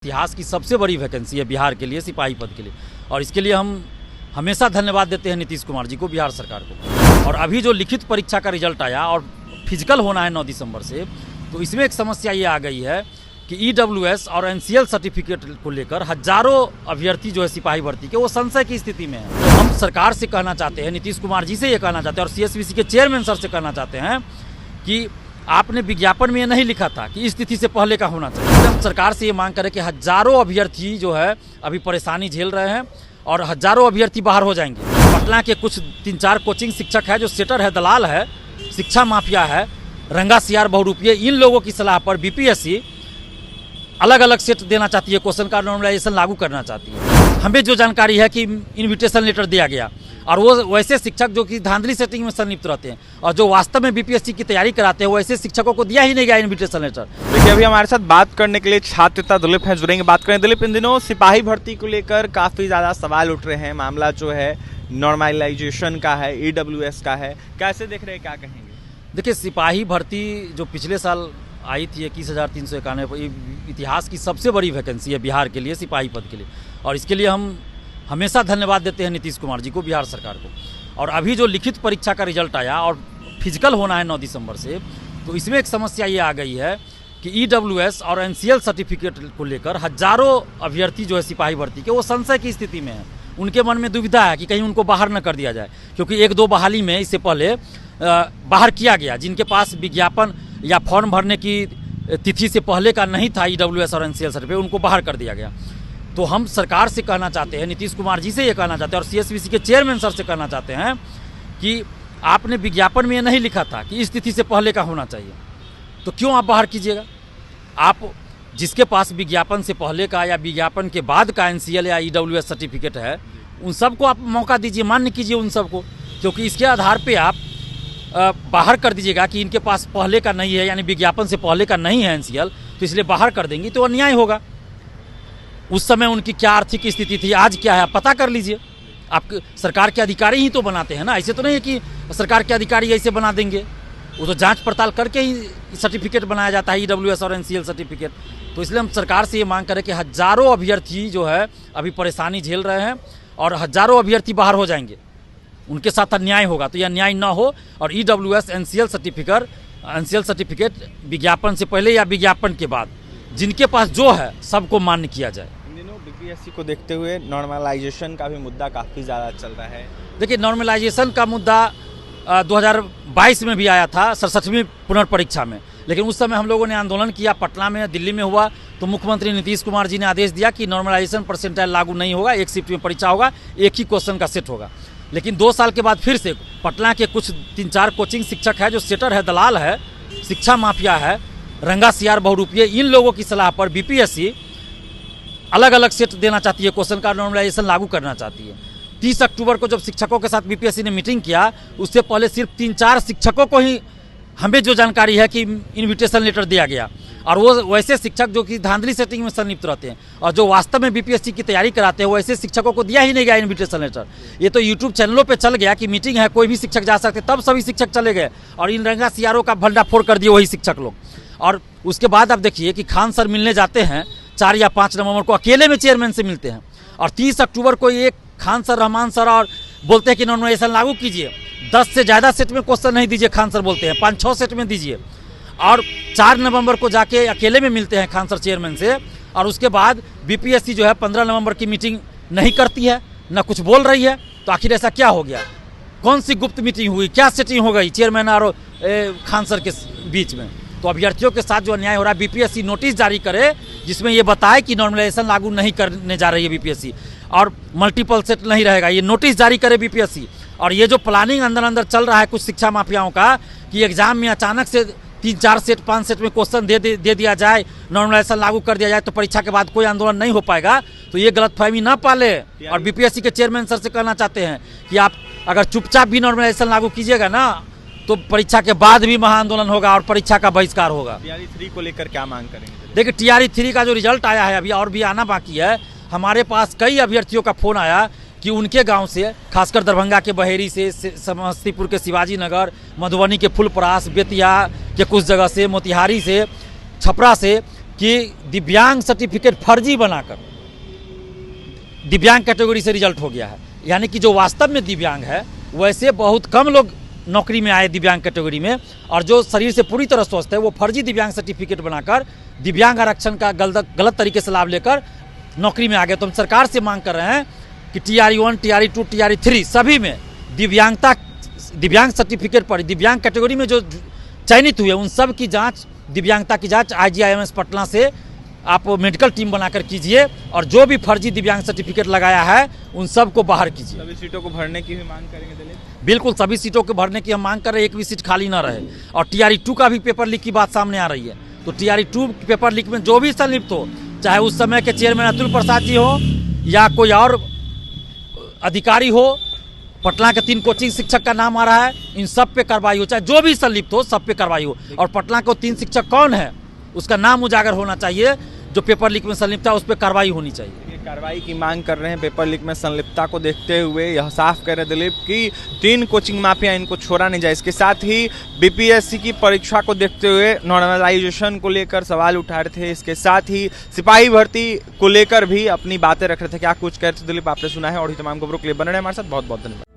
इतिहास की सबसे बड़ी वैकेंसी है बिहार के लिए, सिपाही पद के लिए। और इसके लिए हम हमेशा धन्यवाद देते हैं नीतीश कुमार जी को, बिहार सरकार को। और अभी जो लिखित परीक्षा का रिजल्ट आया और फिजिकल होना है 9 दिसंबर से, तो इसमें एक समस्या ये आ गई है कि ईडब्ल्यूएस और एनसीएल सर्टिफिकेट को लेकर हजारों अभ्यर्थी जो है सिपाही भर्ती के, वो संशय की स्थिति में है। तो हम सरकार से कहना चाहते हैं, नीतीश कुमार जी से ये कहना चाहते हैं और सीएसबीसी के चेयरमैन सर से कहना चाहते हैं कि आपने विज्ञापन में ये नहीं लिखा था कि इस तिथि से पहले का होना चाहिए। हम सरकार से ये मांग करें कि हजारों अभ्यर्थी जो है अभी परेशानी झेल रहे हैं और हजारों अभ्यर्थी बाहर हो जाएंगे। पटना के कुछ 3-4 कोचिंग शिक्षक है जो सेटर है, दलाल है, शिक्षा माफिया है, रंगा सियार बहुरूपिये, इन लोगों की सलाह पर बीपीएससी अलग अलग सेट देना चाहती है, क्वेश्चन का नॉर्मलाइजेशन लागू करना चाहती है। हमें जो जानकारी है कि इन्विटेशन लेटर दिया गया और वो वैसे शिक्षक जो कि धांधली सेटिंग में संलिप्त रहते हैं और जो वास्तव में बीपीएससी की तैयारी कराते हैं, वैसे शिक्षकों को दिया ही नहीं गया इन्विटेशन लेटर। देखिए, अभी हमारे साथ बात करने के लिए छात्र नेता दिलीप हैं, जुड़ेंगे, बात करें। दिलीप, इन दिनों सिपाही भर्ती को लेकर काफ़ी ज़्यादा सवाल उठ रहे हैं। मामला जो है नॉर्मलाइजेशन का है, ईडब्ल्यूएस का है, कैसे देख रहे हैं, क्या कहेंगे? देखिए, सिपाही भर्ती जो पिछले साल आई थी 21,391, इतिहास की सबसे बड़ी वैकेंसी है बिहार के लिए, सिपाही पद के लिए। और इसके लिए हम हमेशा धन्यवाद देते हैं नीतीश कुमार जी को, बिहार सरकार को। और अभी जो लिखित परीक्षा का रिजल्ट आया और फिजिकल होना है 9 दिसंबर से, तो इसमें एक समस्या ये आ गई है कि ईडब्ल्यूएस और एनसीएल सर्टिफिकेट को लेकर हजारों अभ्यर्थी जो है सिपाही भर्ती के, वो संशय की स्थिति में है। उनके मन में दुविधा है कि कहीं उनको बाहर न कर दिया जाए, क्योंकि 1-2 बहाली में इससे पहले बाहर किया गया, जिनके पास विज्ञापन या फॉर्म भरने की तिथि से पहले का नहीं था ईडब्ल्यूएस और एनसीएल सर्टिफिकेट, उनको बाहर कर दिया गया। तो हम सरकार से कहना चाहते हैं, नीतीश कुमार जी से ये कहना चाहते हैं और सीएसबीसी के चेयरमैन सर से कहना चाहते हैं कि आपने विज्ञापन में ये नहीं लिखा था कि इस तिथि से पहले का होना चाहिए, तो क्यों आप बाहर कीजिएगा? आप जिसके पास विज्ञापन से पहले का या विज्ञापन के बाद का एनसीएल या ईडब्ल्यूएस सर्टिफिकेट है, उन सबको आप मौका दीजिए, मान्य कीजिए उन सबको, क्योंकि इसके आधार पर आप बाहर कर दीजिएगा कि इनके पास पहले का नहीं है, यानी विज्ञापन से पहले का नहीं है एनसीएल, तो इसलिए बाहर कर देंगी तो अन्याय होगा। उस समय उनकी क्या आर्थिक स्थिति थी, आज क्या है, आप पता कर लीजिए। आप सरकार के अधिकारी ही तो बनाते हैं ना, ऐसे तो नहीं है कि सरकार के अधिकारी ऐसे बना देंगे, वो तो जांच पड़ताल करके ही सर्टिफिकेट बनाया जाता है, ईडब्ल्यूएस और एनसीएल सर्टिफिकेट। तो इसलिए हम सरकार से ये मांग करें कि हजारों अभ्यर्थी जो है अभी परेशानी झेल रहे हैं और हजारों अभ्यर्थी बाहर हो जाएंगे, उनके साथ अन्याय होगा। तो यह अन्याय न हो और ईडब्ल्यूएस एनसीएल सर्टिफिकेट विज्ञापन से पहले या विज्ञापन के बाद जिनके पास जो है सबको मान्य किया जाए। इन दिनों बीपीएससी को देखते हुए नॉर्मलाइजेशन का भी मुद्दा काफ़ी ज़्यादा चल रहा है। देखिए, नॉर्मलाइजेशन का मुद्दा 2022 में भी आया था 67वीं पुनर्परीक्षा में, लेकिन उस समय हम लोगों ने आंदोलन किया, पटना में, दिल्ली में हुआ, तो मुख्यमंत्री नीतीश कुमार जी ने आदेश दिया कि नॉर्मलाइजेशन परसेंटाइल लागू नहीं होगा, एक शिफ्ट में परीक्षा होगा, एक ही क्वेश्चन का सेट होगा। लेकिन 2 साल के बाद फिर से पटना के कुछ 3-4 कोचिंग शिक्षक है जो सेटर है, दलाल है, शिक्षा माफिया है, रंगा सियार बहुरूपिये, इन लोगों की सलाह पर बीपीएससी अलग अलग सेट देना चाहती है, क्वेश्चन का नॉर्मलाइजेशन लागू करना चाहती है। 30 अक्टूबर को जब शिक्षकों के साथ बीपीएससी ने मीटिंग किया, उससे पहले सिर्फ 3-4 शिक्षकों को ही, हमें जो जानकारी है कि इन्विटेशन लेटर दिया गया और वो वैसे शिक्षक जो कि धांधली सेटिंग में संलिप्त रहते हैं और जो वास्तव में बीपीएससी की तैयारी कराते हैं, वैसे शिक्षकों को दिया ही नहीं गया इन्विटेशन लेटर। ये तो यूट्यूब चैनलों पे चल गया कि मीटिंग है, कोई भी शिक्षक जा सकते, तब सभी शिक्षक चले गए और इन रंगा सियारों का भंडाफोड़ कर दिए वही शिक्षक लोग। और उसके बाद आप देखिए कि खान सर मिलने जाते हैं 4 या 5 नवंबर को, अकेले में चेयरमैन से मिलते हैं, और 30 अक्टूबर को एक खान सर, रहमान सर और बोलते हैं कि नॉर्मलाइजेशन लागू कीजिए। 10 से ज़्यादा सेट में क्वेश्चन नहीं दीजिए, खान सर बोलते हैं 5-6 सेट में दीजिए। और 4 नवंबर को जाके अकेले में मिलते हैं खान सर चेयरमैन से, और उसके बाद बीपीएससी जो है 15 नवंबर की मीटिंग नहीं करती है, ना कुछ बोल रही है। तो आखिर ऐसा क्या हो गया? कौन सी गुप्त मीटिंग हुई, क्या सेटिंग हो गई चेयरमैन और खान सर के बीच में? तो अभ्यर्थियों के साथ जो अन्याय हो रहा है, बीपीएससी नोटिस जारी करे जिसमें ये बताए कि नॉर्मलाइजेशन लागू नहीं करने जा रही है बीपीएससी, और मल्टीपल सेट नहीं रहेगा, ये नोटिस जारी करे बीपीएससी। और ये जो प्लानिंग अंदर अंदर चल रहा है कुछ शिक्षा माफियाओं का कि एग्जाम में अचानक से 3-4 सेट 5 सेट में क्वेश्चन दे दिया जाए, नॉर्मलाइजेशन लागू कर दिया जाए, तो परीक्षा के बाद कोई आंदोलन नहीं हो पाएगा, तो ये गलतफहमी ना पाले। और बीपीएससी के चेयरमैन सर से कहना चाहते हैं कि आप अगर चुपचाप भी नॉर्मलाइजेशन लागू कीजिएगा ना, तो परीक्षा के बाद भी महाआंदोलन होगा और परीक्षा का बहिष्कार होगा। टीआरई 3 को लेकर क्या मांग करेंगे? देखिए, टीआरई 3 का जो रिजल्ट आया है अभी और भी आना बाकी है। हमारे पास कई अभ्यर्थियों का फोन आया कि उनके गांव से, खासकर दरभंगा के बहेरी से, समस्तीपुर के शिवाजी नगर, मधुबनी के फुलपरास, बेतिया के कुछ जगह से, मोतिहारी से, छपरा से, कि दिव्यांग सर्टिफिकेट फर्जी बनाकर दिव्यांग कैटेगरी से रिजल्ट हो गया है। यानी कि जो वास्तव में दिव्यांग है वैसे बहुत कम लोग नौकरी में आए दिव्यांग कैटेगरी में, और जो शरीर से पूरी तरह स्वस्थ है वो फर्जी दिव्यांग सर्टिफिकेट बनाकर दिव्यांग आरक्षण का गलत तरीके से लाभ लेकर नौकरी में आ गए। तो हम सरकार से मांग कर रहे हैं कि TRE1, TRE2, TRE3 सभी में दिव्यांग सर्टिफिकेट पर दिव्यांग कैटेगरी में जो चयनित हुए उन सब की जांच, दिव्यांगता की जांच IGIMS पटना से आप मेडिकल टीम बनाकर कीजिए, और जो भी फर्जी दिव्यांग सर्टिफिकेट लगाया है उन सब को बाहर कीजिए। सभी सीटों को भरने की भी मांग करेंगे दिलीप? बिल्कुल, सभी सीटों को भरने की हम मांग कर रहे हैं, एक भी सीट खाली ना रहे। और TRE2 का भी पेपर लीक की बात सामने आ रही है, तो TRE2 पेपर लीक में जो भी संलिप्त हो, चाहे उस समय के चेयरमैन अतुल प्रसाद जी हो या कोई और अधिकारी हो, पटना के 3 कोचिंग शिक्षक का नाम आ रहा है, इन सब पे कार्रवाई हो, चाहे जो भी संलिप्त हो सब पे कार्रवाई हो। और पटना को 3 शिक्षक कौन है उसका नाम उजागर होना चाहिए, जो पेपर लीक में संलिप्त है उस पर कार्रवाई होनी चाहिए। कार्रवाई की मांग कर रहे हैं पेपर लीक में संलिप्तता को देखते हुए। यह साफ कह रहे दिलीप कि 3 कोचिंग माफिया, इनको छोड़ा नहीं जाए। इसके साथ ही BPSC की परीक्षा को देखते हुए नॉर्मलाइजेशन को लेकर सवाल उठा रहे थे। इसके साथ ही सिपाही भर्ती को लेकर भी अपनी बातें रख रहे थे। क्या कुछ कहते दिलीप आपने सुना है, और ही तमाम खबरों के लिए बने रहे हमारे साथ। बहुत बहुत धन्यवाद।